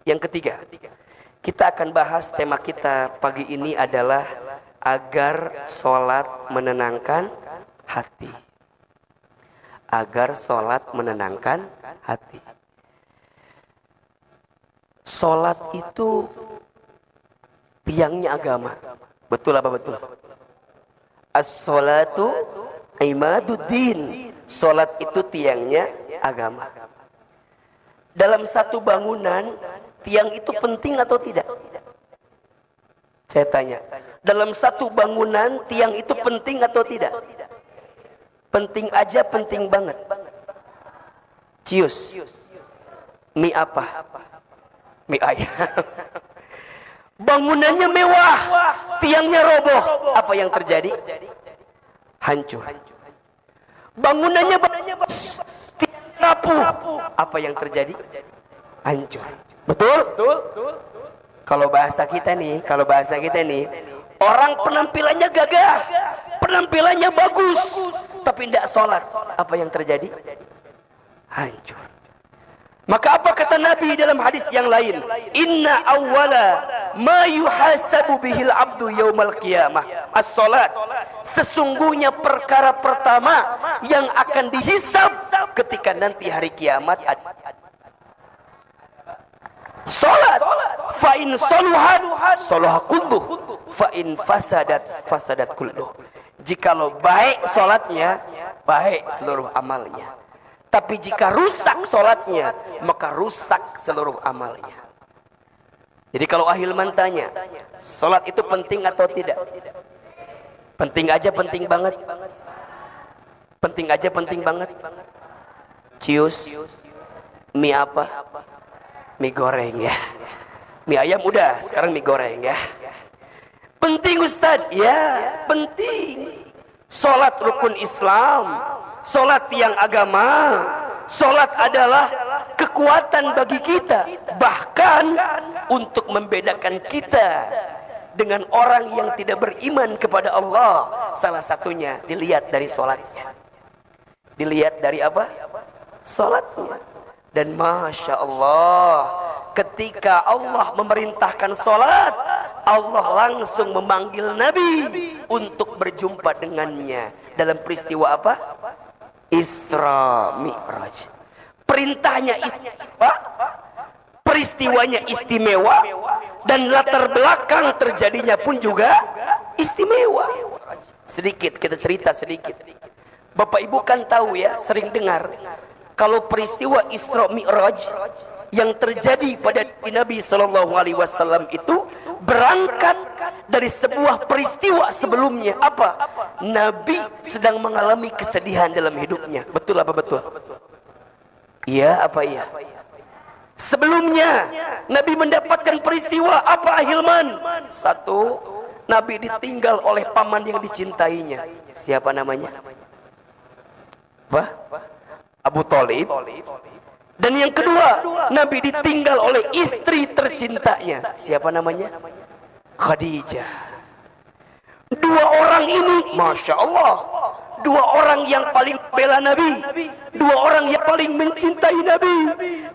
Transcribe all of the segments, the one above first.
Yang ketiga, kita akan bahas tema kita pagi ini adalah agar sholat menenangkan hati. Agar sholat menenangkan hati. Sholat itu tiangnya agama. Betul apa betul? As-sholatu imaduddin. Sholat itu tiangnya agama. Dalam satu bangunan, tiang itu penting atau tidak? Saya tanya. Dalam satu bangunan, tiang itu penting atau tidak? Penting aja, penting banget. Cius. Mie apa? Mie ayam. Bangunannya mewah, tiangnya roboh. Apa yang terjadi? Hancur. Bangunannya bagus, tiangnya rapuh. Apa yang terjadi? Hancur. Betul? Kalau bahasa kita nih, orang penampilannya gagah, penampilannya bagus, tapi tidak sholat. Apa yang terjadi? Hancur. Maka apa kata Nabi dalam hadis yang lain? Inna awwala ma yuhasabu bihil abdu yaumal qiyamah as-salat. Sesungguhnya perkara pertama yang akan dihisab ketika nanti hari kiamat salat. Fa in saluhat salaha kulluh, fa in fasadat kulluh. Jikalau baik salatnya, baik seluruh amalnya. Tapi jika rusak sholatnya, maka rusak seluruh amalnya. Jadi kalau ahilman tanya, sholat itu penting atau tidak? Penting aja, penting banget. Penting aja, penting banget. Cius, mie apa? Mie goreng ya. Mie ayam udah, sekarang mie goreng ya. Penting Ustadz? Ya, penting. Sholat rukun Islam. Sholat tiang agama. Sholat adalah kekuatan bagi kita. Bahkan untuk membedakan kita dengan orang yang tidak beriman kepada Allah. Salah satunya dilihat dari sholatnya. Dilihat dari apa? Sholatnya. Dan Masya Allah, ketika Allah memerintahkan sholat, Allah langsung memanggil Nabi untuk berjumpa dengannya. Dalam peristiwa apa? Isra Mi'raj. Perintahnya peristiwanya istimewa, dan latar belakang terjadinya pun juga istimewa. Sedikit kita cerita sedikit. Bapak Ibu kan tahu ya, sering dengar kalau peristiwa Isra Mi'raj yang terjadi pada Nabi SAW itu berangkat dari sebuah peristiwa sebelumnya. Apa? Nabi sedang mengalami kesedihan dalam hidupnya. Betul apa betul? Iya apa iya? Sebelumnya Nabi mendapatkan peristiwa apa ahilman? Satu, Nabi ditinggal oleh paman yang dicintainya. Siapa namanya? Apa? Abu Thalib. Dan yang kedua, Nabi ditinggal oleh istri tercintanya. Siapa namanya? Khadijah. Dua orang ini, Masya Allah, dua orang yang paling bela Nabi, dua orang yang paling mencintai Nabi,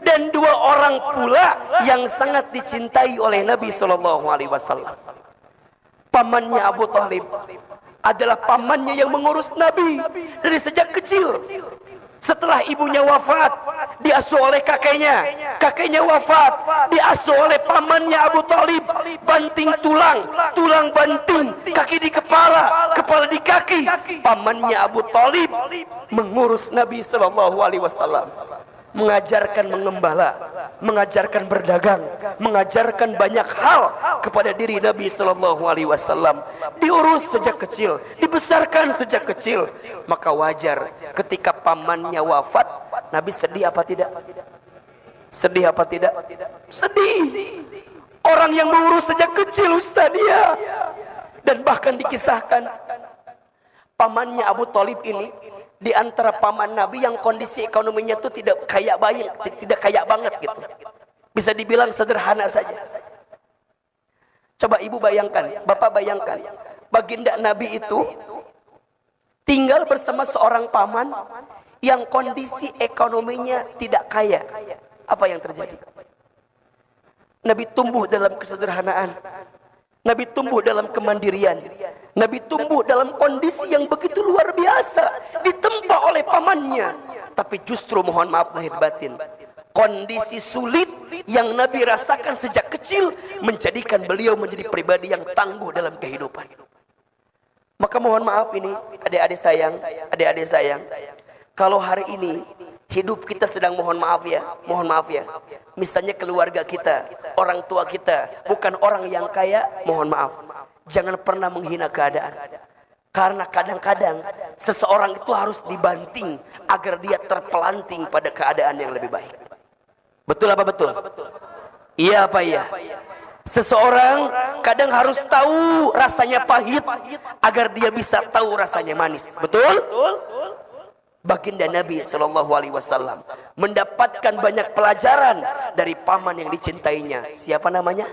dan dua orang pula yang sangat dicintai oleh Nabi SAW. Pamannya Abu Thalib adalah pamannya yang mengurus Nabi dari sejak kecil. Setelah ibunya wafat, diasuh oleh kakeknya. Kakeknya wafat, diasuh oleh pamannya Abu Thalib. Banting tulang, tulang banting, kaki di kepala, kepala di kaki. Pamannya Abu Thalib mengurus Nabi SAW. Mengajarkan mengembala, mengajarkan berdagang, mengajarkan banyak hal kepada diri Nabi SAW. Diurus sejak kecil, dibesarkan sejak kecil. Maka wajar ketika pamannya wafat, Nabi sedih apa tidak? Sedih apa tidak? Sedih. Orang yang mengurus sejak kecil Ustaz dia. Dan bahkan dikisahkan pamannya Abu Thalib ini di antara paman Nabi yang kondisi ekonominya itu tidak kaya banget gitu. Bisa dibilang sederhana saja. Coba ibu bayangkan, bapak bayangkan, baginda Nabi itu tinggal bersama seorang paman yang kondisi ekonominya tidak kaya. Apa yang terjadi? Nabi tumbuh dalam kesederhanaan. Nabi tumbuh dalam kemandirian. Nabi tumbuh dalam kondisi yang begitu luar biasa, ditempa oleh pamannya. Tapi justru mohon maaf lahir batin, kondisi sulit yang Nabi rasakan sejak kecil menjadikan beliau menjadi pribadi yang tangguh dalam kehidupan. Maka mohon maaf ini adik-adik sayang, kalau hari ini hidup kita sedang mohon maaf ya, misalnya keluarga kita, orang tua kita bukan orang yang kaya, mohon maaf, jangan pernah menghina keadaan. Karena kadang-kadang seseorang itu harus dibanting agar dia terpelanting pada keadaan yang lebih baik. Betul apa betul? Iya apa iya? Seseorang kadang harus tahu rasanya pahit agar dia bisa tahu rasanya manis. Betul? Baginda Nabi SAW mendapatkan banyak pelajaran dari paman yang dicintainya. Siapa namanya?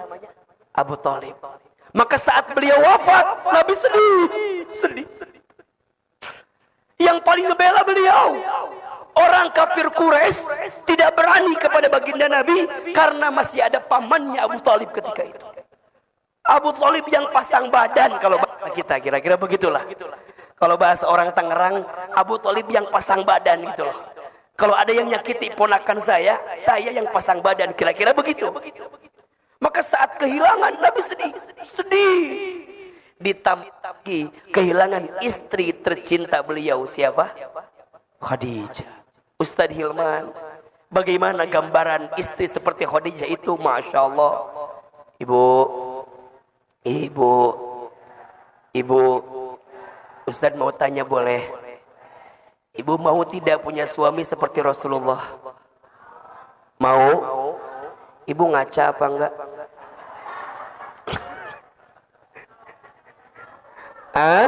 Abu Thalib. Maka saat beliau wafat, Nabi sedih. Yang paling ngebela beliau, orang kafir Quraisy tidak berani kepada baginda Nabi karena masih ada pamannya Abu Thalib ketika itu. Abu Thalib yang pasang badan, kalau bahasa kita kira-kira begitulah. Kalau bahasa orang Tangerang, Abu Thalib yang pasang badan gitu loh. Kalau ada yang nyakiti ponakan saya yang pasang badan, kira-kira begitu. Maka saat kehilangan Nabi sedih. Ditambah lagi kehilangan istri tercinta beliau, siapa? Khadijah. Ustadz Hilman, bagaimana gambaran istri seperti Khadijah itu? Masya Allah. Ibu, Ustadz mau tanya boleh? Ibu mau tidak punya suami seperti Rasulullah? Mau? Ibu ngaca apa enggak? Hah?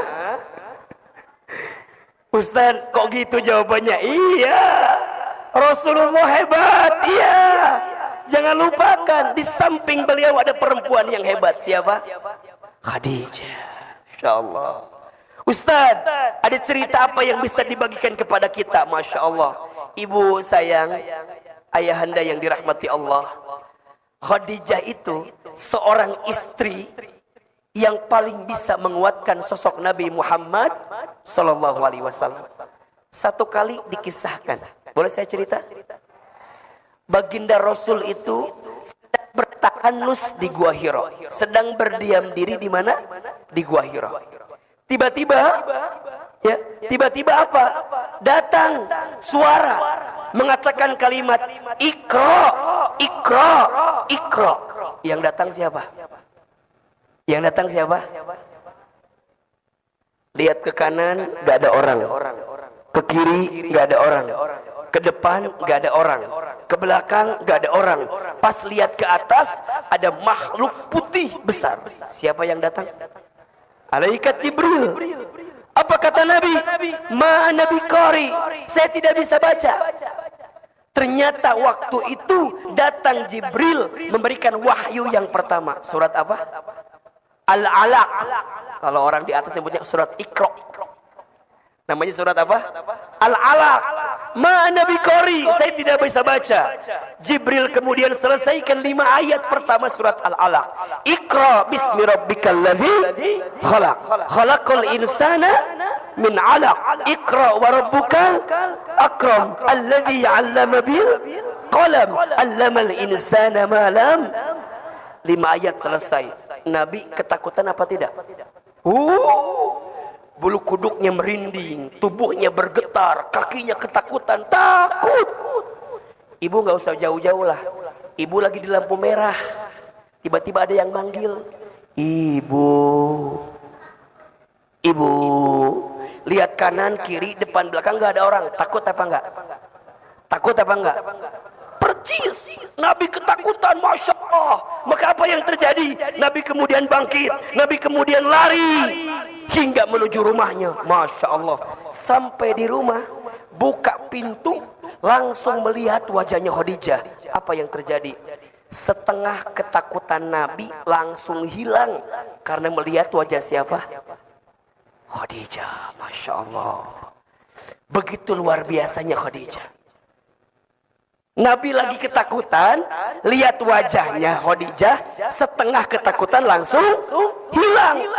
Ustaz, kok gitu jawabannya? Iya, Rasulullah hebat, iya. Jangan lupakan, di samping beliau ada perempuan yang hebat. Siapa? Khadijah. Masya Allah. Ustaz, ada cerita apa yang bisa dibagikan kepada kita? Masya Allah. Ibu sayang, ayahanda yang dirahmati Allah, Khadijah itu seorang istri yang paling bisa menguatkan sosok Nabi Muhammad Sallallahu Alaihi Wasallam. Satu kali dikisahkan, boleh saya cerita? Baginda Rasul itu sedang bertahanus di Gua Hira, sedang berdiam diri di mana? Di Gua Hira. Tiba-tiba apa? Datang suara mengatakan kalimat Iqra, Iqra, Iqra. Yang datang siapa? Lihat ke kanan, gak ada orang. Ke kiri, gak ada orang. Ke depan, gak ada orang. Ke belakang, gak ada orang. Pas lihat ke atas, ada makhluk putih besar. Siapa yang datang? Malaikat Jibril. Apa kata Nabi? Ma Nabi Qari, saya tidak bisa baca. Ternyata waktu itu datang Jibril memberikan wahyu yang pertama. Surat apa? Al-Alaq. Kalau orang di atas sebutnya surat Iqra. Namanya surat apa? Al-Alaq. Ma Nabi Qari, saya tidak bisa baca. Jibril kemudian selesaikan 5 ayat pertama surat Al-Alaq. Iqra bismi rabbikal ladzi khalaq. Khalaqal insana min 'alaq. Iqra wa rabbukal akram alladzi 'allama bil qalam 'allamal insana ma lam. 5 ayat selesai. Nabi ketakutan apa tidak? Bulu kuduknya merinding, tubuhnya bergetar, kakinya ketakutan, takut. Ibu nggak usah jauh-jauh lah. Ibu lagi di lampu merah, tiba-tiba ada yang manggil, ibu. Lihat kanan, kiri, depan, belakang nggak ada orang. Takut apa enggak? Percis, Nabi ketakutan, Masya Allah. Maka apa yang terjadi? Nabi kemudian bangkit, Nabi kemudian lari hingga menuju rumahnya. Masya Allah. Sampai di rumah, buka pintu, langsung melihat wajahnya Khadijah. Apa yang terjadi? Setengah ketakutan Nabi langsung hilang karena melihat wajah siapa? Khadijah. Masya Allah. Begitu luar biasanya Khadijah. Nabi lagi ketakutan, lihat wajahnya Khadijah, setengah ketakutan langsung hilang.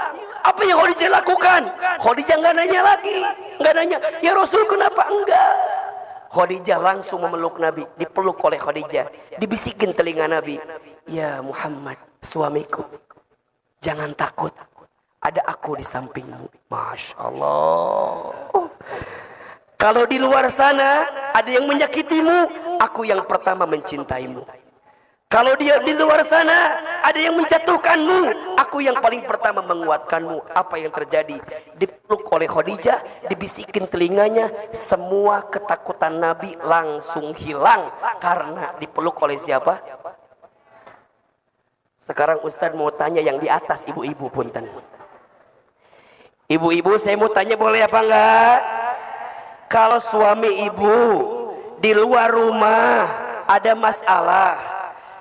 Apa yang Khadijah lakukan? Khadijah nggak nanya lagi, nggak nanya, ya Rasul kenapa enggak? Khadijah langsung memeluk Nabi, dipeluk oleh Khadijah, dibisikin telinga Nabi, ya Muhammad, suamiku, jangan takut, ada aku di sampingmu. Masya Allah. Kalau di luar sana ada yang menyakitimu, aku yang pertama mencintaimu. Kalau dia di luar sana ada yang menjatuhkanmu, aku yang paling pertama menguatkanmu. Apa yang terjadi? Dipeluk oleh Khadijah, dibisikin telinganya, semua ketakutan Nabi langsung hilang karena dipeluk oleh siapa? Sekarang Ustaz mau tanya yang di atas, ibu-ibu punten. Ibu-ibu saya mau tanya, boleh apa enggak? Kalau suami ibu di luar rumah ada masalah,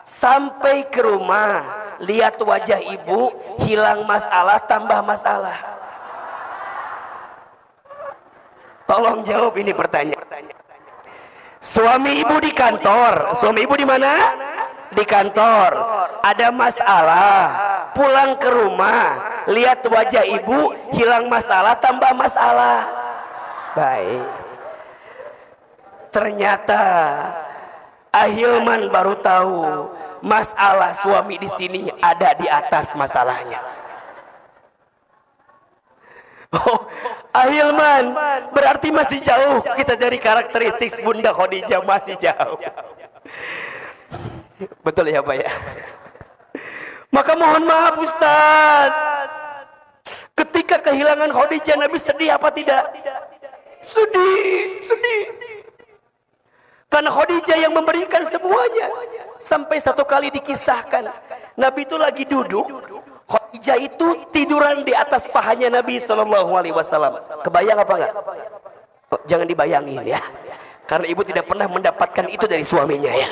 sampai ke rumah lihat wajah ibu, hilang masalah tambah masalah. Tolong jawab ini pertanyaan. Suami ibu di kantor, suami ibu di mana? Di kantor. Ada masalah, pulang ke rumah, lihat wajah ibu, hilang masalah tambah masalah. Baik. Ternyata Ahilman baru tahu masalah suami di sini ada di atas masalahnya. Oh, Ahilman berarti masih jauh kita dari karakteristik Bunda Khadijah, masih jauh. Betul ya Pak ya? Maka mohon maaf Ustaz, ketika kehilangan Khadijah Nabi sedih apa tidak? Sedih. Karena Khadijah yang memberikan semuanya. Sampai satu kali dikisahkan, Nabi itu lagi duduk, Khadijah itu tiduran di atas pahanya Nabi SAW. Kebayang apa enggak? Oh, jangan dibayangin ya, karena ibu tidak pernah mendapatkan itu dari suaminya ya.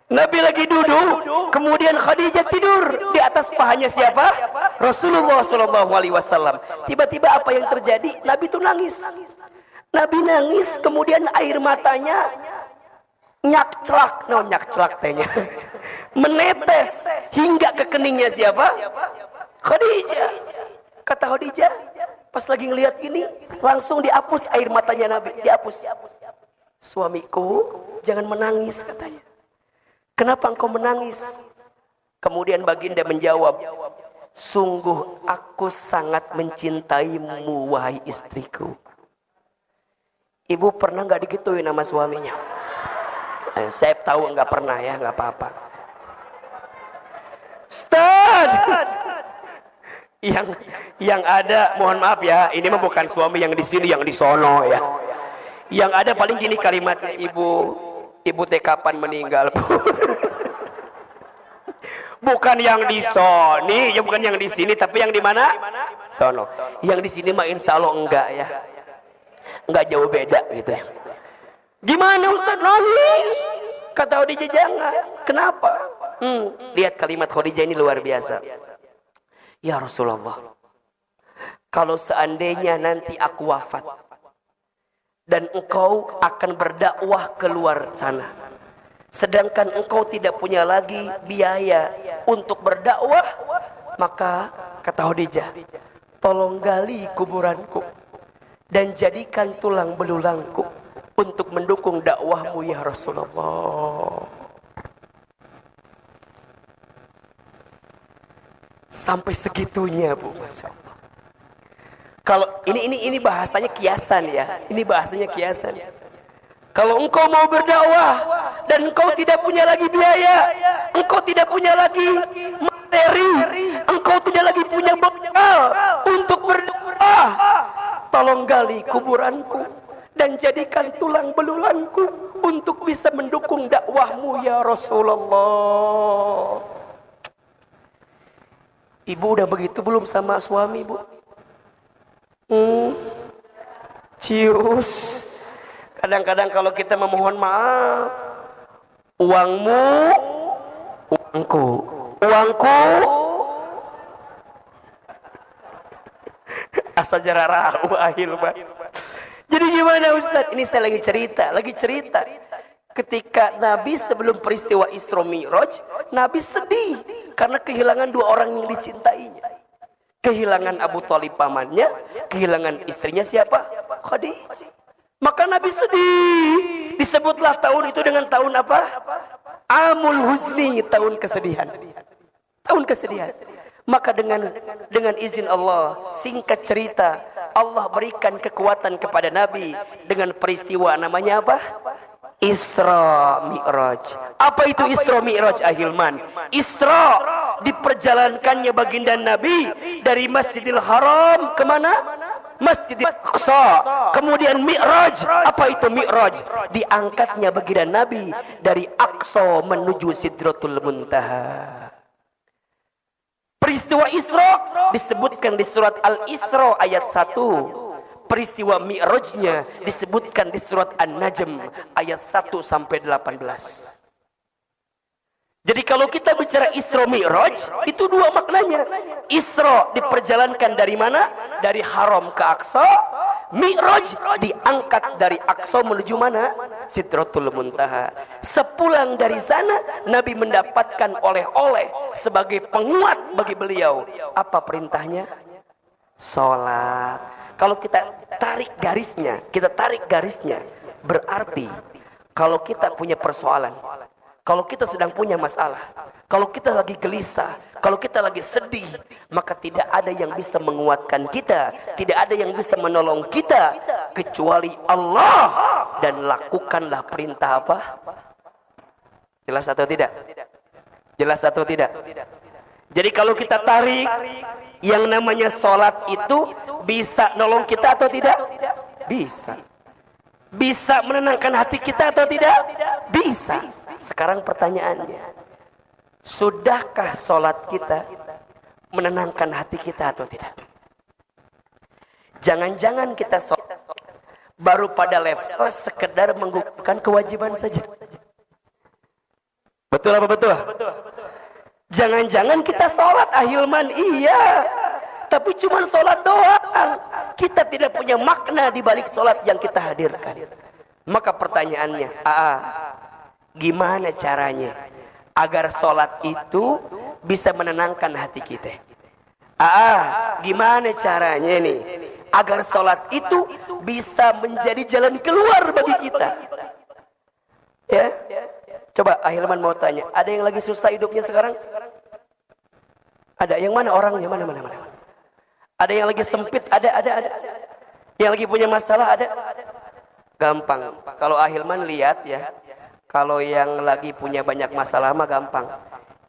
Nabi lagi duduk, kemudian Khadijah tidur di atas pahanya siapa? Rasulullah SAW. Tiba-tiba apa yang terjadi? Nabi itu nangis. Nabi nangis, kemudian air matanya nyakclak, nyakclak tehnya, menetes hingga ke keningnya siapa? Khadijah. Kata Khadijah, pas lagi ngelihat gini, langsung dihapus air matanya Nabi, dihapus. Suamiku, jangan menangis katanya. Kenapa engkau menangis? Kemudian baginda menjawab, sungguh aku sangat mencintaimu wahai istriku. Ibu pernah nggak digituin sama suaminya? Saya tahu nggak pernah ya, nggak apa-apa. Ustaz, yang ada, mohon maaf ya, ini mah bukan suami yang di sini, yang di sono ya. Yang ada paling gini kalimatnya, ibu teh kapan meninggal? Bukan yang di sini, ya bukan yang di sini, tapi yang di mana? Sono. Yang di sini mah insya Allah enggak ya, enggak jauh beda gitu ya. Gimana Ustaz? Nangis. Kata Khadijah, jangan. Kenapa? Lihat kalimat Khadijah ini luar biasa. Ya Rasulullah, kalau seandainya nanti aku wafat dan engkau akan berdakwah keluar sana, sedangkan engkau tidak punya lagi biaya untuk berdakwah, maka kata Khadijah, tolong gali kuburanku dan jadikan tulang belulangku untuk mendukung dakwahmu ya Rasulullah. Sampai segitunya Bu, Masya Allah. Kalau ini bahasanya kiasan ya, ini bahasanya kiasan. Kalau engkau mau berdakwah dan engkau tidak punya lagi biaya, engkau tidak punya lagi materi, engkau tidak lagi punya bekal untuk berdakwah, tolong gali kuburanku dan jadikan tulang belulangku untuk bisa mendukung dakwahmu ya Rasulullah. Ibu udah begitu belum sama suami Bu? Cius. Kadang-kadang kalau kita memohon maaf, uangmu, uangku, uangku, asal jararahu ahil. Jadi gimana Ustaz? Ini saya lagi cerita. Ketika Nabi sebelum peristiwa Isra Mi'raj, Nabi sedih karena kehilangan dua orang yang dicintainya. Kehilangan Abu Thalib pamannya, kehilangan istrinya siapa? Khadijah. Maka Nabi sedih. Disebutlah tahun itu dengan tahun apa? Amul Huzni, tahun kesedihan. Tahun kesedihan. Maka dengan izin Allah, singkat cerita, Allah berikan kekuatan kepada Nabi dengan peristiwa namanya apa? Isra Mi'raj. Apa itu Isra Mi'raj, Ahilman? Isra, diperjalankannya baginda Nabi dari Masjidil Haram kemana? Masjidil Aqsa. Kemudian Mi'raj. Apa itu Mi'raj? Diangkatnya baginda Nabi dari Aqsa menuju Sidratul Muntaha. Peristiwa Isra disebutkan di surat Al-Isra ayat 1. Peristiwa Mi'rajnya disebutkan di surat An-Najm ayat 1 sampai 18. Jadi kalau kita bicara Isra Mi'raj, itu dua maknanya. Isra diperjalankan dari mana? Dari Haram ke Aqsa. Mi'raj diangkat dari Aqsa menuju mana? Sidratul Muntaha. Sepulang dari sana, Nabi mendapatkan oleh-oleh sebagai penguat bagi beliau. Apa perintahnya? Salat. Kalau kita tarik garisnya, berarti kalau kita punya persoalan, kalau kita sedang punya masalah, kalau kita lagi gelisah, kalau kita lagi sedih, maka tidak ada yang bisa menguatkan kita, tidak ada yang bisa menolong kita kecuali Allah. Dan lakukanlah perintah apa? Jelas atau tidak? Jelas atau tidak? Jadi kalau kita tarik, yang namanya sholat itu bisa nolong kita atau tidak? Bisa. Bisa menenangkan hati kita atau tidak? Bisa. Sekarang pertanyaannya, sudahkah sholat kita menenangkan hati kita atau tidak? Jangan-jangan kita sholat baru pada level sekedar menggugurkan kewajiban saja. Betul apa betul? Jangan-jangan kita sholat, Ahilman, iya, tapi cuma sholat doang. Kita tidak punya makna di balik sholat yang kita hadirkan. Maka pertanyaannya, gimana caranya agar sholat itu bisa menenangkan hati kita? Gimana caranya nih agar sholat itu bisa menjadi jalan keluar bagi kita? Ya. Coba Ahilman mau tanya, ada yang lagi susah hidupnya sekarang? Ada. Yang mana orangnya? Mana? Ada yang lagi sempit? Ada. Yang lagi punya masalah? Ada. Gampang. Kalau Ahilman lihat ya, kalau yang lagi punya banyak masalah mah gampang.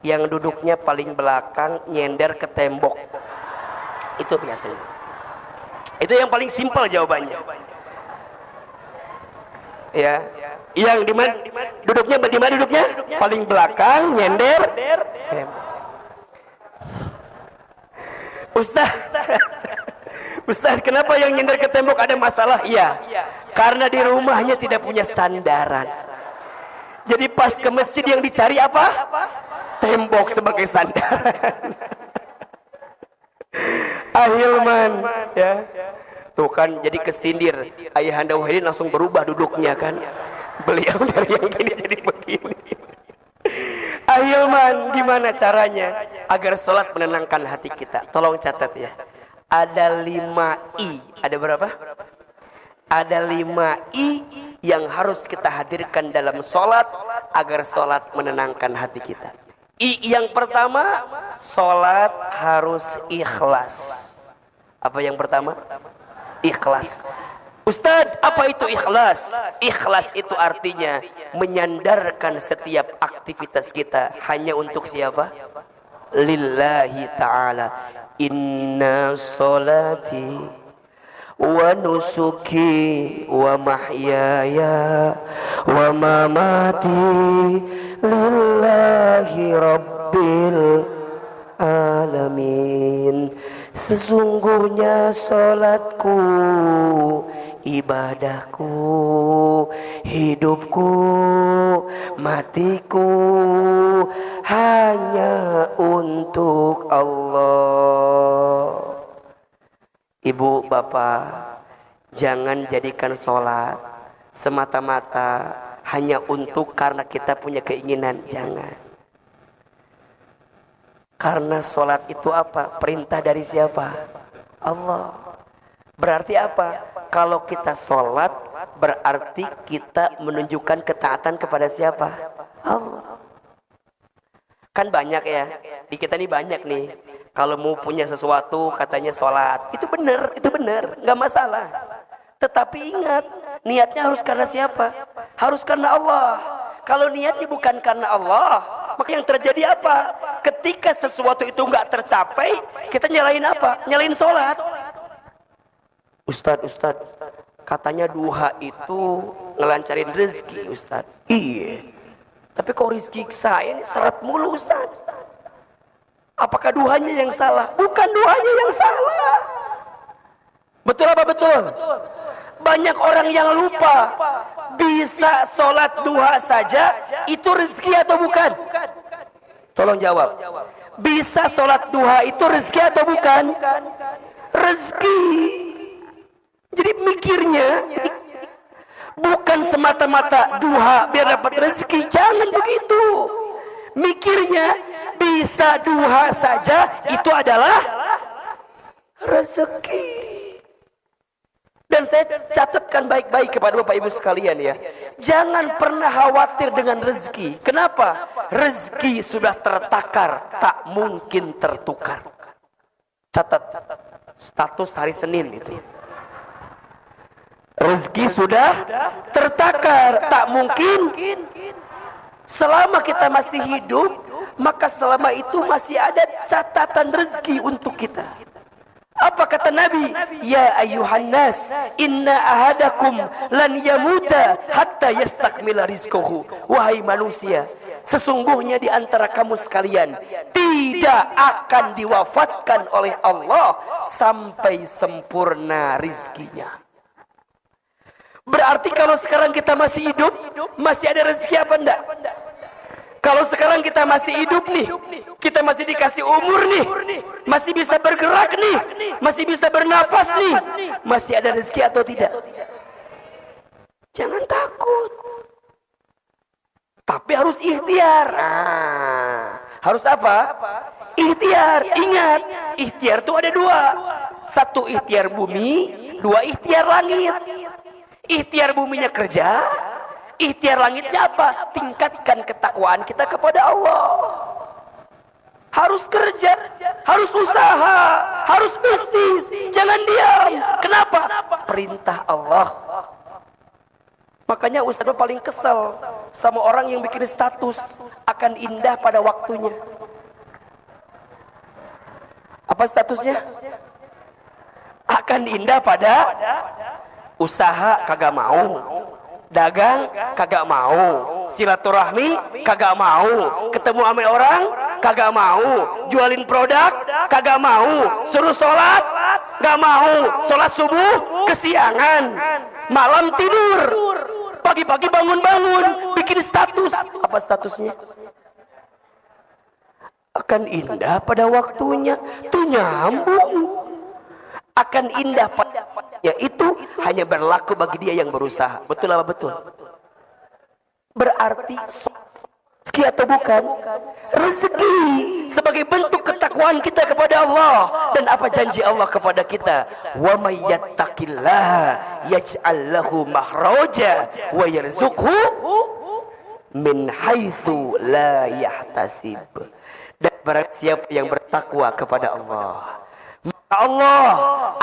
Yang duduknya paling belakang nyender ke tembok. Itu biasanya. Itu yang paling simpel jawabannya. Ya. Yang di mana duduknya? Paling belakang, nyender. Ustaz, kenapa yang nyender ke tembok ada masalah? Iya. Karena di rumahnya tidak punya sandaran. Jadi pas ke masjid yang dicari apa? Tembok sebagai sandaran. Ahilman, ya. Tuh kan jadi kesindir. Ayahanda Wahidin langsung berubah duduknya kan. Beliau dari yang gini jadi begini. Ahilman, gimana caranya agar sholat menenangkan hati kita? Tolong catat ya. Ada 5 I. Ada berapa? Ada 5 I yang harus kita hadirkan dalam sholat agar sholat menenangkan hati kita. I yang pertama, sholat harus ikhlas. Apa yang pertama? Ikhlas. Ustadz, apa itu ikhlas? Ikhlas itu artinya menyandarkan setiap aktivitas kita hanya untuk siapa? Lillahi ta'ala. Inna sholati wa nusuki wa mahyaya wa mamati lillahi rabbil alamin. Sesungguhnya sholatku, ibadahku, hidupku, matiku hanya untuk Allah. Ibu, bapak, jangan jadikan sholat semata-mata hanya untuk karena kita punya keinginan. Jangan. Karena sholat itu apa? Perintah dari siapa? Allah. Berarti apa? Kalau kita sholat, berarti kita menunjukkan ketaatan kepada siapa? Allah. Kan banyak ya, di kita nih banyak nih. Kalau mau punya sesuatu katanya sholat. Itu benar, nggak masalah. Tetapi ingat, niatnya harus karena siapa? Harus karena Allah. Kalau niatnya bukan karena Allah, maka yang terjadi apa? Ketika sesuatu itu nggak tercapai, kita nyalain apa? Nyalain sholat. Ustadz, katanya duha itu ngelancarin rezeki, Ustadz. Iya. Tapi kok rezeki saya ini seret mulu, Ustadz. Apakah duhanya yang salah? Bukan duhanya yang salah. Betul apa betul? Banyak orang yang lupa. Bisa sholat duha saja, itu rezeki atau bukan? Tolong jawab. Bisa sholat duha itu rezeki atau bukan? Rezeki. Jadi mikirnya bukan semata-mata duha biar dapat rezeki. Jangan begitu. Mikirnya bisa duha saja itu adalah rezeki. Dan saya catatkan baik-baik kepada Bapak Ibu sekalian ya. Jangan pernah khawatir dengan rezeki. Kenapa? Rezeki sudah tertakar, tak mungkin tertukar. Catat status hari Senin itu. Rezeki sudah tertakar, tak mungkin. Selama kita masih hidup, maka selama itu masih ada catatan rezeki untuk kita. Apa kata Nabi? Ya ayuhan nas, inna ahadakum lan yamuta hatta yastakmila rizquhu. Wahai manusia, sesungguhnya di antara kamu sekalian tidak akan diwafatkan oleh Allah sampai sempurna rizkinya. Berarti kalau sekarang kita masih hidup, masih ada rezeki apa enggak? Kalau sekarang kita masih hidup nih, kita masih dikasih umur nih, masih bisa bergerak nih, masih bisa bernafas nih, masih ada rezeki atau tidak? Jangan takut. Tapi harus ikhtiar. Harus apa? Ikhtiar. Ingat, ikhtiar itu ada dua. Satu ikhtiar bumi, dua ikhtiar langit. Ikhtiar buminya kerja, ikhtiar langitnya apa? Tingkatkan ketakwaan kita kepada Allah. Harus kerja, harus usaha, harus bisnis. Jangan diam. Kenapa? Perintah Allah. Makanya Ustadz paling kesel sama orang yang bikin status akan indah pada waktunya. Apa statusnya? Akan indah pada usaha kagak mau, dagang kagak mau, silaturahmi kagak mau, ketemu sama orang kagak mau, jualin produk kagak mau, suruh sholat gak mau, sholat subuh kesiangan, malam tidur, pagi-pagi bangun-bangun bikin status. Apa statusnya? Akan indah pada waktunya. Tuh nyambung. Akan indah pada ya itu hanya berlaku bagi dia yang berusaha. Betul apa betul? Berarti rezeki atau bukan? Rezeki sebagai bentuk ketakwaan kita kepada Allah. Dan apa janji Allah kepada kita? Wa may yattaqillaha yaj'al lahu makhraja wa yarzuqhu min haitsu la yahtasib. Dan barang siapa yang bertakwa kepada Allah, maka Allah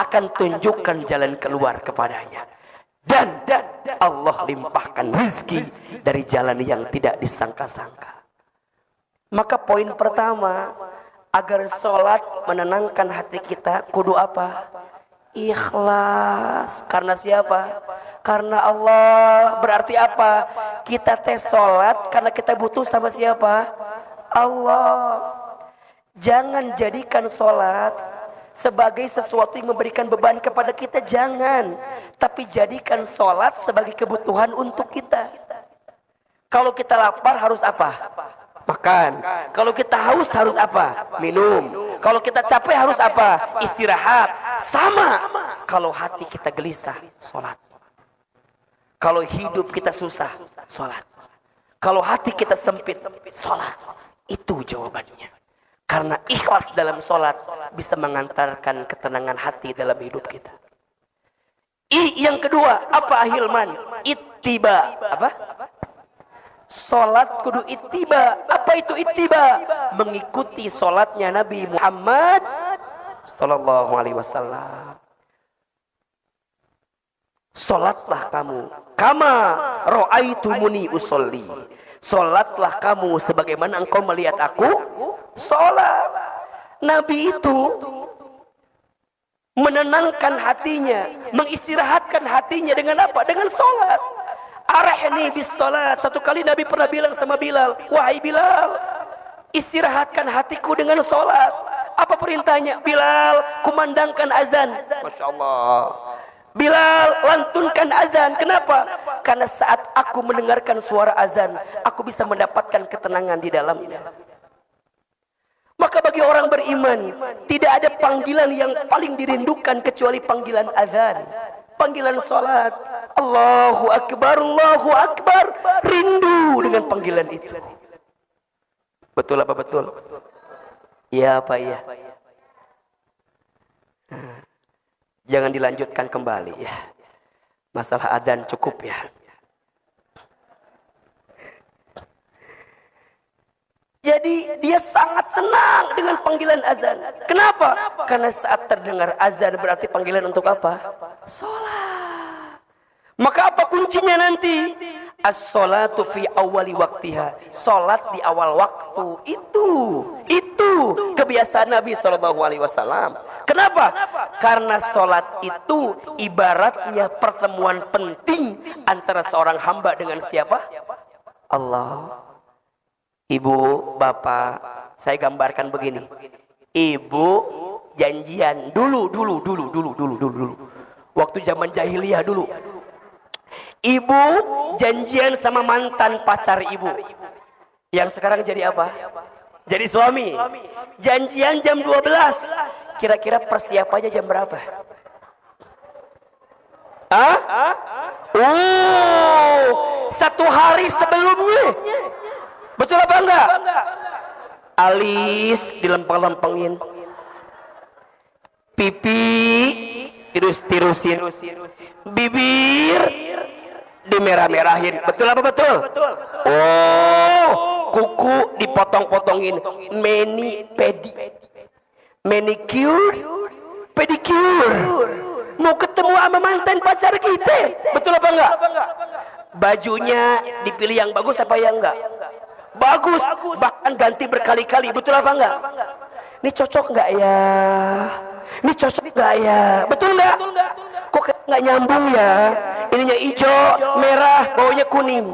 akan tunjukkan jalan keluar kepadanya. Dan Allah limpahkan rezeki dari jalan yang tidak disangka-sangka. Maka poin pertama, agar sholat menenangkan hati kita, kudu apa? Ikhlas. Karena siapa? Karena Allah. Berarti apa? Kita tes sholat karena kita butuh sama siapa? Allah. Jangan jadikan sholat sebagai sesuatu yang memberikan beban kepada kita, jangan. Tapi jadikan sholat sebagai kebutuhan untuk kita. Kalau kita lapar harus apa? Makan. Kalau kita haus harus apa? Minum. Kalau kita capek harus apa? Istirahat. Sama. Kalau hati kita gelisah, sholat. Kalau hidup kita susah, sholat. Kalau hati kita sempit, sholat. Itu jawabannya. Karena ikhlas dalam sholat bisa mengantarkan ketenangan hati dalam hidup kita. Yang kedua, apa ahilman? Ittiba. Apa? Sholat kudu ittiba. Apa itu ittiba? Mengikuti sholatnya Nabi Muhammad sallallahu alaihi wasallam. Sholatlah kamu kama ra'aitumuni usolli. Sholatlah kamu sebagaimana engkau melihat aku sholat. Nabi itu menenangkan hatinya, mengistirahatkan hatinya dengan apa? Dengan sholat. Arahni bis sholat. Satu kali Nabi pernah bilang sama Bilal, wahai Bilal, istirahatkan hatiku dengan sholat. Apa perintahnya? Bilal, kumandangkan azan. Masya Allah. Bilal, lantunkan azan. Kenapa? Karena saat aku mendengarkan suara azan, aku bisa mendapatkan ketenangan di dalamnya. Maka bagi orang beriman, tidak ada panggilan yang paling dirindukan kecuali panggilan azan, panggilan salat. Allahu Akbar, Allahu Akbar. Rindu dengan panggilan itu. Betul apa betul? Iya apa iya? Jangan dilanjutkan kembali ya. Masalah azan cukup ya. Jadi dia sangat senang dengan panggilan azan. Kenapa? Karena saat terdengar azan berarti panggilan untuk apa? Sholat. Maka apa kuncinya nanti? As-sholatu fi awali waktiha. Sholat di awal waktu. Itu kebiasaan Nabi SAW. Kenapa? Karena sholat itu ibaratnya pertemuan penting antara seorang hamba dengan siapa? Allah. Ibu, bapak, saya gambarkan begini. Ibu janjian dulu. Waktu zaman jahiliyah dulu. Ibu janjian sama mantan pacar ibu. Yang sekarang jadi apa? Jadi suami. Janjian jam 12. Kira-kira persiapannya jam berapa? Satu hari sebelumnya. Betul apa enggak? Alis dilempeng-lempengin, pipi tirus-tirusin, bibir dimerah-merahin. Betul apa betul? Oh, kuku dipotong-potongin, manicure, pedicure. Mau ketemu sama mantan pacar kita. Betul apa enggak? Bajunya dipilih yang bagus apa yang enggak? Bagus, bahkan ganti berkali-kali. Betul apa enggak? Ini cocok enggak ya? Ini cocok enggak ya? Betul enggak? Kok enggak nyambung ya? Ininya hijau, merah, baunya kuning.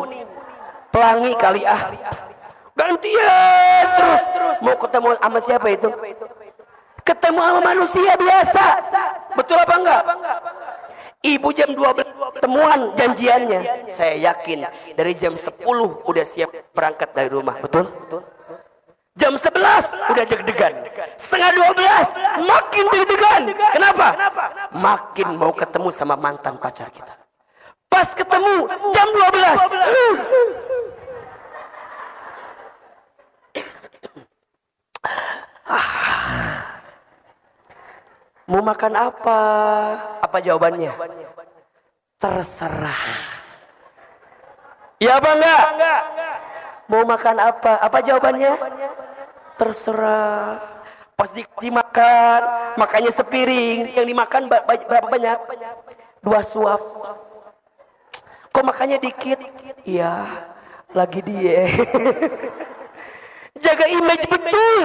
Pelangi kali ah. Gantian terus. Mau ketemu sama siapa itu? Ketemu sama manusia biasa. Betul apa enggak? Ibu jam 12 temuan janjiannya. Saya yakin dari jam 10 udah siap berangkat dari rumah. Betul? Jam 11 udah deg-degan. Setengah 12 makin deg-degan. Kenapa? Makin mau ketemu sama mantan pacar kita. Pas ketemu jam 12. Mau makan apa? Apa jawabannya? Terserah. Ya apa enggak? Mau makan apa? Apa jawabannya? Terserah. Pas dikasih makan, makannya sepiring. Yang dimakan berapa banyak? 2 suap. Kok makannya dikit? Iya, lagi diet. Jaga image betul.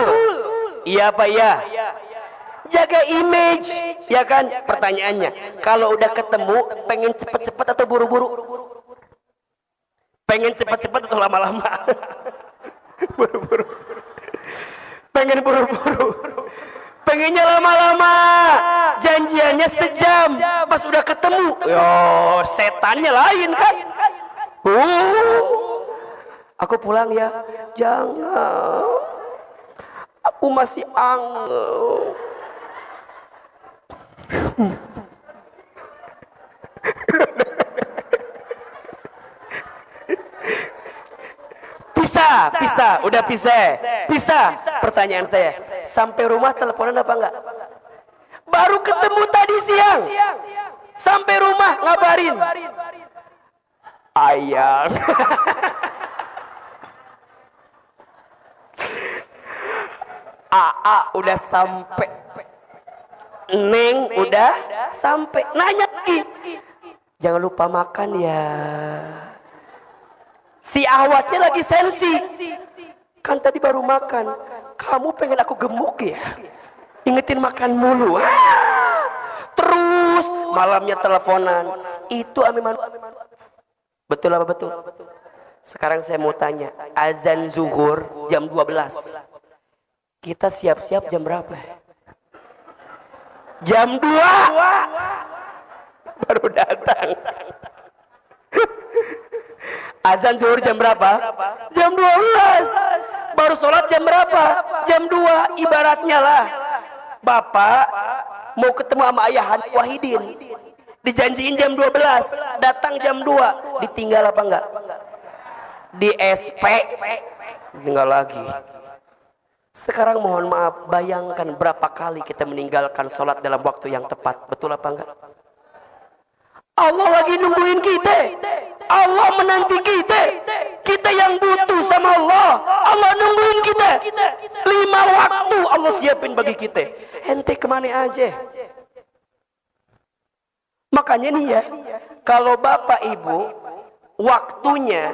Iya apa ya? Jaga image, ya kan? Pertanyaannya, kalau udah ketemu, pengen cepet-cepet atau buru-buru? Pengen cepet-cepet atau lama-lama? Buru-buru. Pengen buru-buru. Pengennya lama-lama. Janjiannya sejam. Pas udah ketemu, yo setannya lain kan? Aku pulang ya. Jangan. Aku masih angel. pisah, udah pisah. Pisah. Pertanyaan saya, sampai rumah teleponan apa enggak? Baru ketemu tadi siang. Sampai rumah ngabarin. Ayang. AA udah sampai. Neng udah sampai. Nanya lagi. Jangan lupa makan ya. Si awatnya lagi sensi. Kan tadi baru makan. Kamu pengen aku gemuk ya? Ingetin makan mulu. Terus malamnya teleponan. Itu Amiman. Betul apa betul? Sekarang saya mau tanya. Azan zuhur jam 12. Kita siap-siap jam berapa? Jam 2. Baru datang. Azan zuhur jam berapa? Jam 12. Baru sholat jam berapa? Jam 2. Ibaratnya lah, bapak mau ketemu sama ayah Wahidin, dijanjiin jam 12, datang jam 2, ditinggal apa enggak? Di SP, tinggal lagi. Sekarang mohon maaf, bayangkan berapa kali kita meninggalkan sholat dalam waktu yang tepat. Betul apa enggak? Allah lagi nungguin kita. Allah menanti kita. Kita yang butuh sama Allah. Allah nungguin kita. 5 waktu Allah siapin bagi kita. Ente kemana aja? Makanya nih ya, kalau bapak ibu waktunya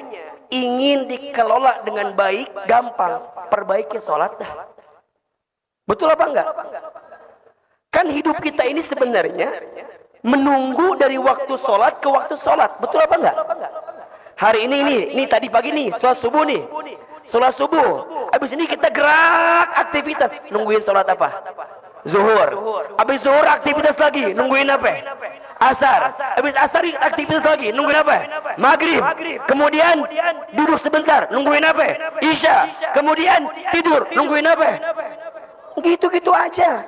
ingin dikelola dengan baik, gampang. Perbaiki sholat dah. Betul apa enggak? Kan hidup kita ini sebenarnya menunggu dari waktu sholat ke waktu sholat. Betul apa enggak? Hari ini tadi pagi nih, sholat subuh nih. Sholat subuh. Habis ini kita gerak aktivitas. Nungguin sholat apa? Zuhur. Habis zuhur aktivitas lagi. Nungguin apa? Asar. Habis asar aktivitas lagi. Nungguin apa? Maghrib. Kemudian duduk sebentar. Nungguin apa? Isya. Kemudian tidur. Nungguin apa? Gitu-gitu aja.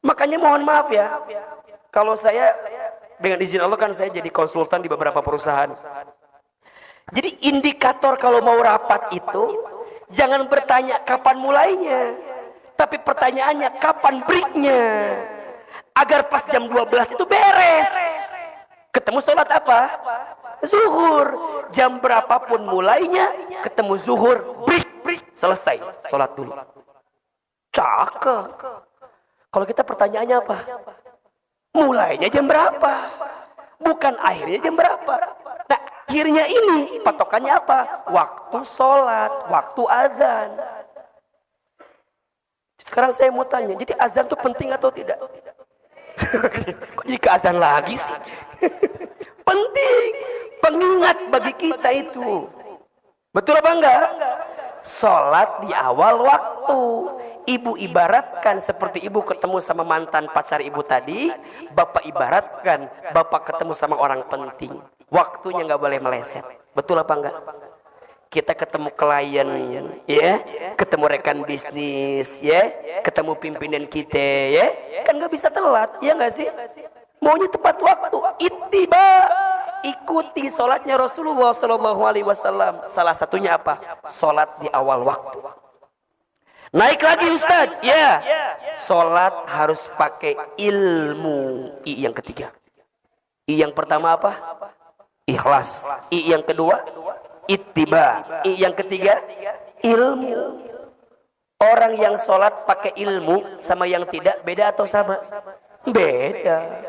Makanya mohon maaf ya. Kalau saya dengan izin Allah kan saya jadi konsultan di beberapa perusahaan. Jadi indikator kalau mau rapat itu jangan bertanya kapan mulainya, tapi pertanyaannya kapan breaknya, agar pas jam 12 itu beres. Ketemu sholat apa? Zuhur. Jam berapapun mulainya, ketemu zuhur, break, selesai, sholat dulu. Cakep. Kalau kita pertanyaannya apa? Mulainya jam berapa? Bukan akhirnya jam berapa? Nah, akhirnya ini patokannya apa? Waktu sholat, waktu azan. Sekarang saya mau tanya, jadi azan itu penting atau tidak? Kok jadi ke azan lagi sih? Penting, pengingat bagi kita itu. Betul apa enggak? Sholat di awal waktu. Ibu ibaratkan seperti ibu ketemu sama mantan pacar ibu tadi, bapak ibaratkan bapak ketemu sama orang penting. Waktunya nggak boleh meleset. Betul apa enggak? Kita ketemu klien, ya, ketemu rekan bisnis, ya, ketemu pimpinan kita, ya, kan nggak bisa telat, ya nggak sih? Maunya tepat waktu. Ittiba, ikuti sholatnya Rasulullah Shallallahu Alaihi Wasallam. Salah satunya apa? Sholat di awal waktu. Naik lagi Ustadz, ya. Sholat harus pakai ilmu. I yang ketiga. I yang pertama apa? Ikhlas. I yang kedua, ittiba. I yang ketiga, ilmu. Orang yang sholat pakai ilmu sama yang tidak beda atau sama? Beda.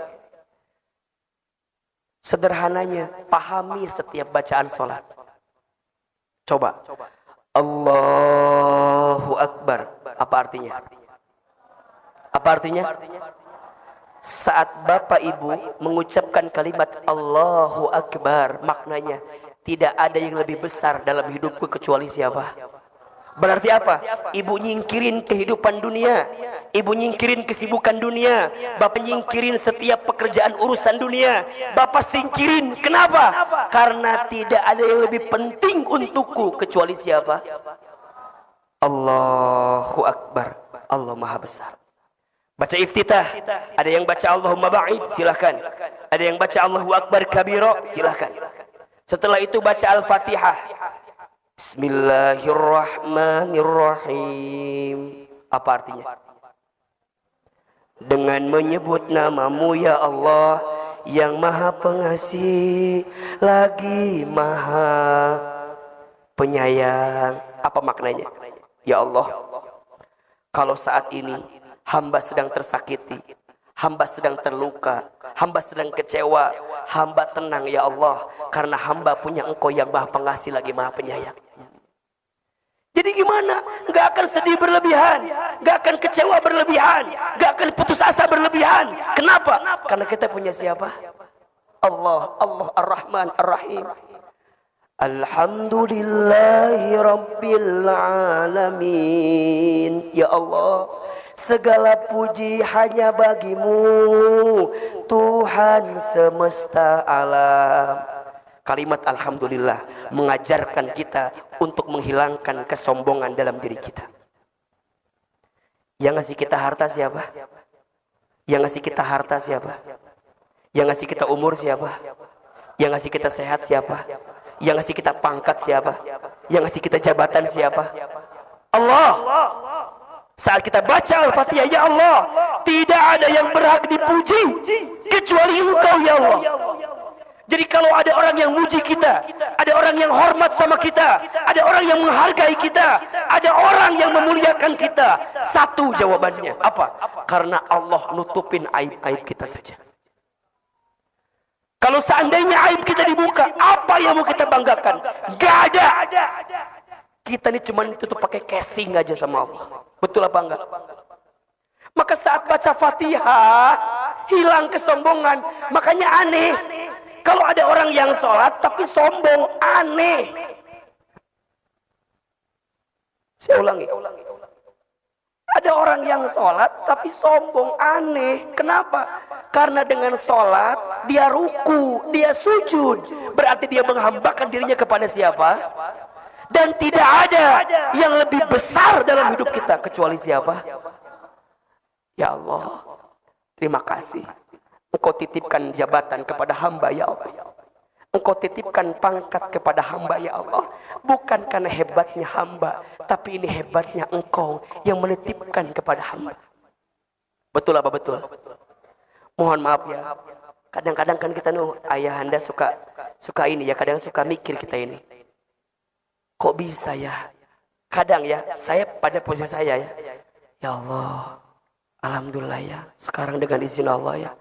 Sederhananya, pahami setiap bacaan sholat. Coba. Allahu Akbar. Apa artinya? Apa artinya? Saat bapak ibu mengucapkan kalimat Allahu Akbar, maknanya tidak ada yang lebih besar dalam hidupku kecuali siapa? Berarti apa? Ibu nyingkirin kehidupan dunia, ibu nyingkirin kesibukan dunia, bapak nyingkirin setiap pekerjaan urusan dunia, bapak singkirin. Kenapa? Karena tidak ada yang lebih penting untukku kecuali siapa? Allahu Akbar. Allah Maha Besar. Baca iftitah, ada yang baca Allahumma ba'id, silahkan. Ada yang baca Allahu Akbar kabira, silahkan. Setelah itu baca Al-Fatihah. Bismillahirrahmanirrahim. Apa artinya? Dengan menyebut namamu ya Allah, yang maha pengasih lagi maha penyayang. Apa maknanya? Ya Allah, kalau saat ini hamba sedang tersakiti, hamba sedang terluka, hamba sedang kecewa, hamba tenang ya Allah, karena hamba punya Engkau yang maha pengasih lagi maha penyayang. Jadi gimana? Gak akan sedih berlebihan, gak akan kecewa berlebihan, gak akan putus asa berlebihan. Kenapa? Karena kita punya siapa? Allah, Allah Ar-Rahman Ar-Rahim. Alhamdulillahi Rabbil Alamin. Ya Allah, segala puji hanya bagimu, Tuhan semesta alam. Kalimat Alhamdulillah mengajarkan kita untuk menghilangkan kesombongan dalam diri kita. Yang ngasih kita harta siapa? Yang ngasih kita harta siapa? Yang ngasih kita umur siapa? Yang ngasih kita sehat siapa? Yang ngasih kita pangkat siapa? Yang ngasih kita jabatan siapa? Allah. Saat kita baca Al-Fatihah, ya Allah, tidak ada yang berhak dipuji kecuali Engkau ya Allah. Jadi kalau ada orang yang muji kita, ada orang yang hormat sama kita, ada orang yang menghargai kita, ada orang yang memuliakan kita, satu jawabannya apa? Karena Allah nutupin aib-aib kita saja. Kalau seandainya aib kita dibuka, apa yang mau kita banggakan? Gak ada. Kita ini cuma ditutup pakai casing aja sama Allah. Betul apa enggak? Maka saat baca Fatihah, hilang kesombongan. Makanya aneh kalau ada orang yang sholat tapi sombong, aneh. Saya ulangi. Ada orang yang sholat tapi sombong, aneh. Kenapa? Karena dengan sholat dia ruku, dia sujud. Berarti dia menghambakan dirinya kepada siapa? Dan tidak ada yang lebih besar dalam hidup kita kecuali siapa? Ya Allah, terima kasih. Engkau titipkan jabatan kepada hamba ya Allah. Engkau titipkan pangkat kepada hamba ya Allah. Bukan karena hebatnya hamba, tapi ini hebatnya Engkau yang menitipkan kepada hamba. Betul apa betul? Mohon maaf ya. Kadang-kadang kan kita ayahanda suka ini ya, kadang suka mikir kita ini. Kok bisa ya? Kadang ya, saya pada posisi saya ya. Ya Allah, alhamdulillah ya. Sekarang dengan izin Allah ya,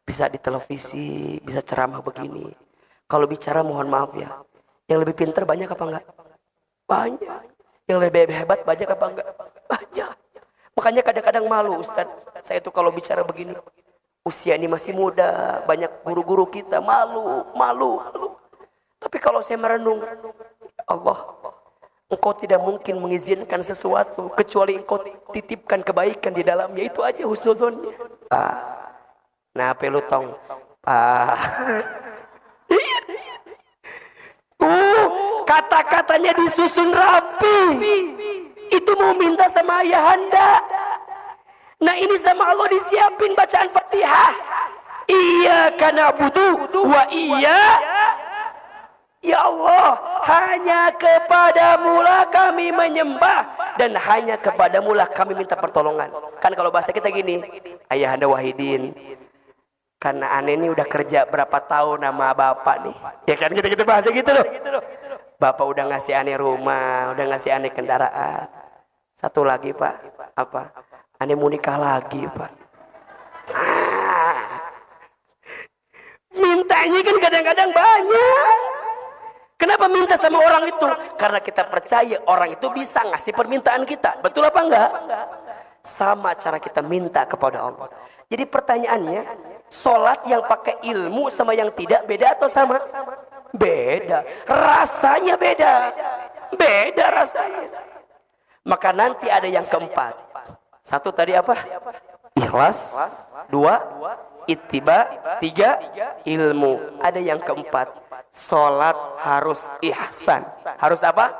bisa di televisi, bisa ceramah begini. Kalau bicara mohon maaf ya, yang lebih pintar banyak apa enggak? Banyak. Yang lebih hebat banyak apa enggak? Banyak. Makanya kadang-kadang malu Ustaz. Saya tuh kalau bicara begini, usia ini masih muda, banyak guru-guru kita malu. Tapi kalau saya merenung, Allah, Engkau tidak mungkin mengizinkan sesuatu kecuali Engkau titipkan kebaikan di dalamnya. Itu aja husnuzonnya. Nah, pelutong. Kata-katanya disusun rapi. Itu mau minta sama ayahanda. Nah, ini sama Allah disiapin bacaan Fatihah. Iyyaka na'budu wa ya Allah, hanya kepadamu lah kami menyembah dan hanya kepadamu lah kami minta pertolongan. Kan kalau bahasa kita gini, Ayahanda Wahidin, karena aneh ini udah kerja berapa tahun sama bapak nih, ya kan kita bahasa gitu loh. Bapak udah ngasih aneh rumah, udah ngasih aneh kendaraan. Satu lagi Pak, apa? Aneh mau nikah lagi Pak. Mintanya kan kadang-kadang banyak. Kenapa minta sama orang itu? Karena kita percaya orang itu bisa ngasih permintaan kita. Betul apa enggak? Sama cara kita minta kepada Allah. Jadi pertanyaannya, sholat yang pakai ilmu sama yang tidak beda atau sama? Beda. Rasanya beda. Beda rasanya. Maka nanti ada yang keempat. Satu tadi apa? Ikhlas. Dua, ittiba. Tiga, ilmu. Ada yang keempat. Sholat harus ihsan. Harus apa?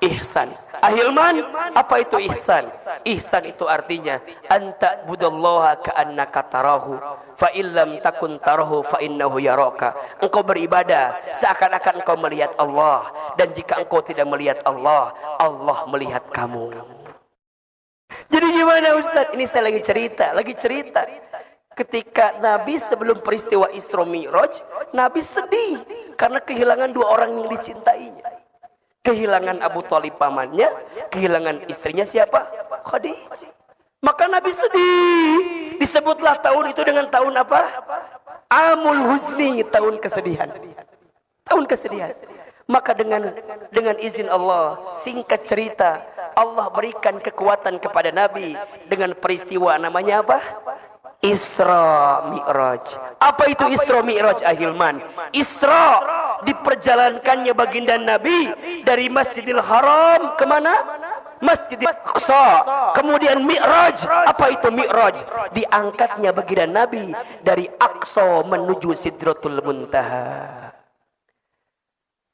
ihsan. Ahilman, apa itu ihsan? Ihsan itu artinya anta budallaha ka'annaka tarahu fa illam takun tarahu fa innahu yaraka. Engkau beribadah seakan-akan engkau melihat Allah, dan jika engkau tidak melihat Allah, Allah melihat kamu. Jadi gimana Ustaz? Ini saya lagi cerita. Ketika Nabi sebelum peristiwa Isra Mi'raj, Nabi sedih karena kehilangan dua orang yang dicintainya. Kehilangan Abu Thalib pamannya, kehilangan istrinya siapa? Khadijah. Maka Nabi sedih. Disebutlah tahun itu dengan tahun apa? Amul Huzni, tahun kesedihan. Tahun kesedihan. Maka dengan izin Allah, singkat cerita, Allah berikan kekuatan kepada Nabi dengan peristiwa namanya apa? Isra Mi'raj. Apa itu Isra Mi'raj, Ahilman? Isra, diperjalankannya baginda Nabi dari Masjidil Haram kemana? Masjidil Aqsa. Kemudian Mi'raj, apa itu Mi'raj? Diangkatnya baginda Nabi dari Aqsa menuju Sidratul Muntaha.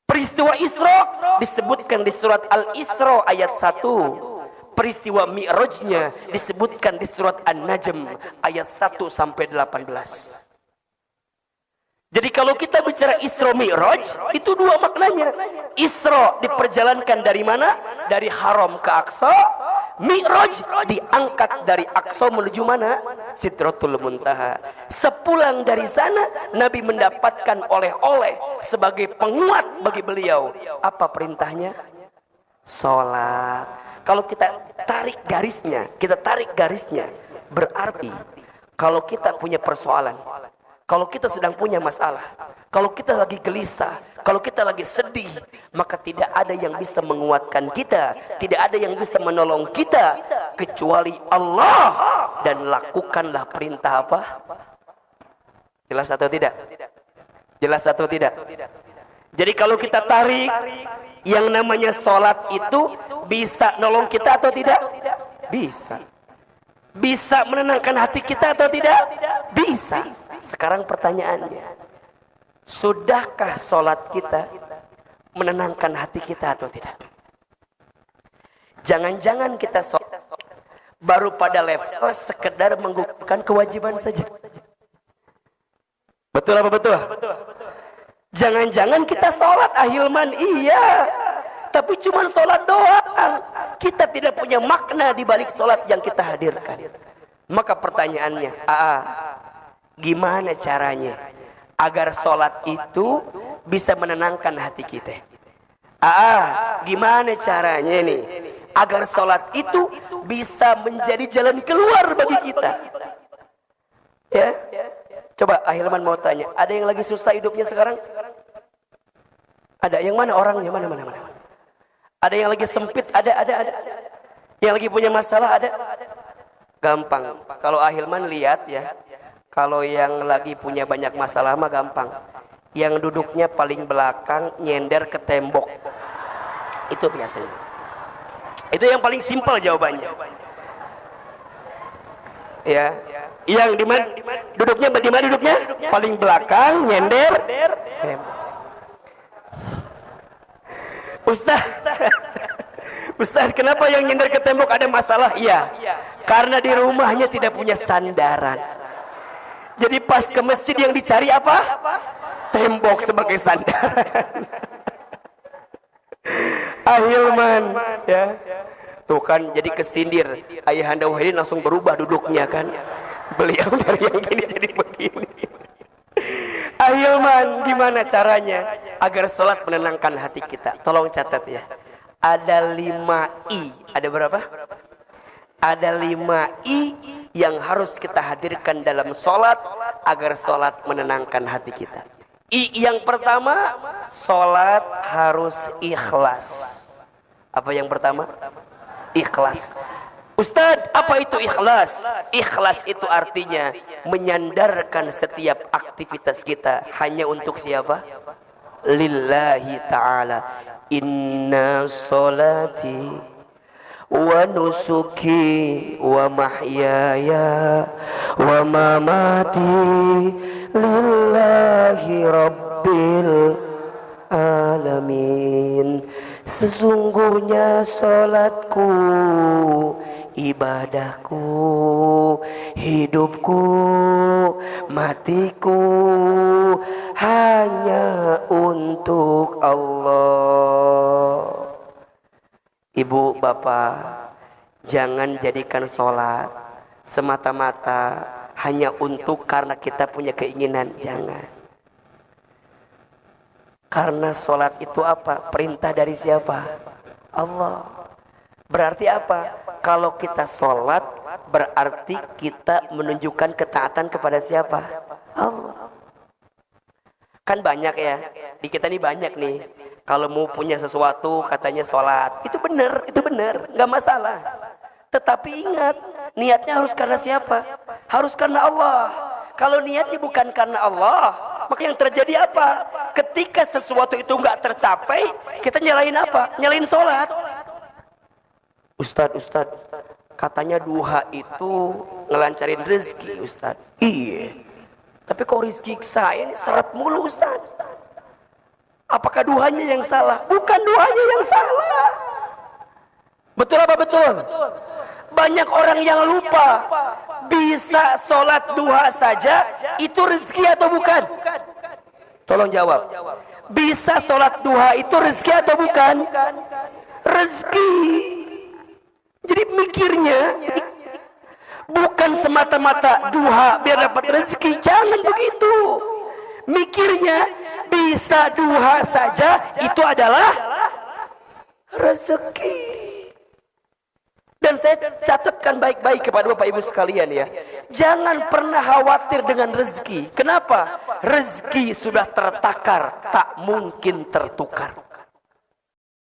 Peristiwa Isra disebutkan di surat Al-Isra ayat 1. Peristiwa Mi'rajnya disebutkan di surat An-Najm ayat 1 sampai 18. Jadi kalau kita bicara Isra Mi'raj, itu dua maknanya. Isra diperjalankan dari mana? Dari Haram ke Aqsa. Mi'raj diangkat dari Aqsa menuju mana? Sidratul Muntaha. Sepulang dari sana, Nabi mendapatkan oleh-oleh sebagai penguat bagi beliau. Apa perintahnya? Salat. Kalau kita tarik garisnya, berarti kalau kita punya persoalan, kalau kita sedang punya masalah, kalau kita lagi gelisah, kalau kita lagi sedih, maka tidak ada yang bisa menguatkan kita, tidak ada yang bisa menolong kita kecuali Allah. Dan lakukanlah perintah apa? Jelas atau tidak? Jelas atau tidak? Jadi kalau kita tarik, yang namanya sholat itu bisa nolong kita atau tidak? Bisa. Bisa menenangkan hati kita atau tidak? Bisa. Sekarang pertanyaannya, sudahkah sholat kita menenangkan hati kita atau tidak? Jangan-jangan kita sholat baru pada level sekedar menggugurkan kewajiban saja. Betul apa betul? Jangan-jangan kita sholat, Ahilman, iya, tapi cuma sholat doang. Kita tidak punya makna di balik sholat yang kita hadirkan. Maka pertanyaannya, gimana caranya agar sholat itu bisa menenangkan hati kita? Gimana caranya nih agar sholat itu bisa menjadi jalan keluar bagi kita? Ya? Coba Ahilman mau tanya, ada yang lagi susah hidupnya sekarang? Ada yang mana orangnya? Mana? Ada yang lagi sempit? Ada. Yang lagi punya masalah? Ada. Gampang. Kalau Ahilman lihat ya, kalau yang lagi punya banyak masalah mah gampang. Yang duduknya paling belakang nyender ke tembok. Itu biasanya. Itu yang paling simpel jawabannya. Ya. Yang di mana duduknya? Paling belakang, nyender. Ustaz, kenapa yang nyender ke tembok ada masalah? Iya. Karena di rumahnya tidak punya sandaran. Jadi pas ke masjid yang dicari apa? Tembok sebagai sandaran. Ahilman, ya. Tuh kan jadi kesindir. Ayahanda Wahidin langsung berubah duduknya kan. Beliau dari yang gini jadi begini. Ahilman, gimana caranya agar sholat menenangkan hati kita? Tolong catat ya. Ada 5 I. Ada berapa? Ada 5 I yang harus kita hadirkan dalam sholat agar sholat menenangkan hati kita. I yang pertama, sholat harus ikhlas. Apa yang pertama? Ikhlas. Ustadz, apa itu ikhlas? Ikhlas itu artinya menyandarkan setiap aktivitas kita hanya untuk siapa? Lillahi ta'ala. Inna sholati wa nusuki wa mahyaya wa mamati lillahi rabbil alamin. Sesungguhnya salatku, ibadahku, hidupku, matiku hanya untuk Allah. Ibu, bapak, jangan jadikan sholat semata-mata hanya untuk karena kita punya keinginan. Jangan. Karena sholat itu apa? Perintah dari siapa? Allah. Berarti apa? Kalau kita sholat, berarti kita menunjukkan ketaatan kepada siapa? Allah. Kan banyak ya, di kita nih banyak nih. Kalau mau punya sesuatu katanya sholat. Itu benar, nggak masalah. Tetapi ingat, niatnya harus karena siapa? Harus karena Allah. Kalau niatnya bukan karena Allah, maka yang terjadi apa? Ketika sesuatu itu nggak tercapai, kita nyalain apa? Nyalain sholat. Ustadz, katanya duha itu ngelancarin rezeki, Ustadz. Iya. Tapi kok rezeki saya ini seret mulu, Ustadz. Apakah duhanya yang salah? Bukan duhanya yang salah. Betul apa betul? Banyak orang yang lupa. Bisa sholat duha saja, itu rezeki atau bukan? Tolong jawab. Bisa sholat duha itu rezeki atau bukan? Rezeki. Jadi mikirnya bukan semata-mata duha biar dapat rezeki. Jangan begitu. Mikirnya bisa duha saja itu adalah rezeki. Dan saya catatkan baik-baik kepada Bapak Ibu sekalian ya. Jangan pernah khawatir dengan rezeki. Kenapa? Rezeki sudah tertakar, tak mungkin tertukar.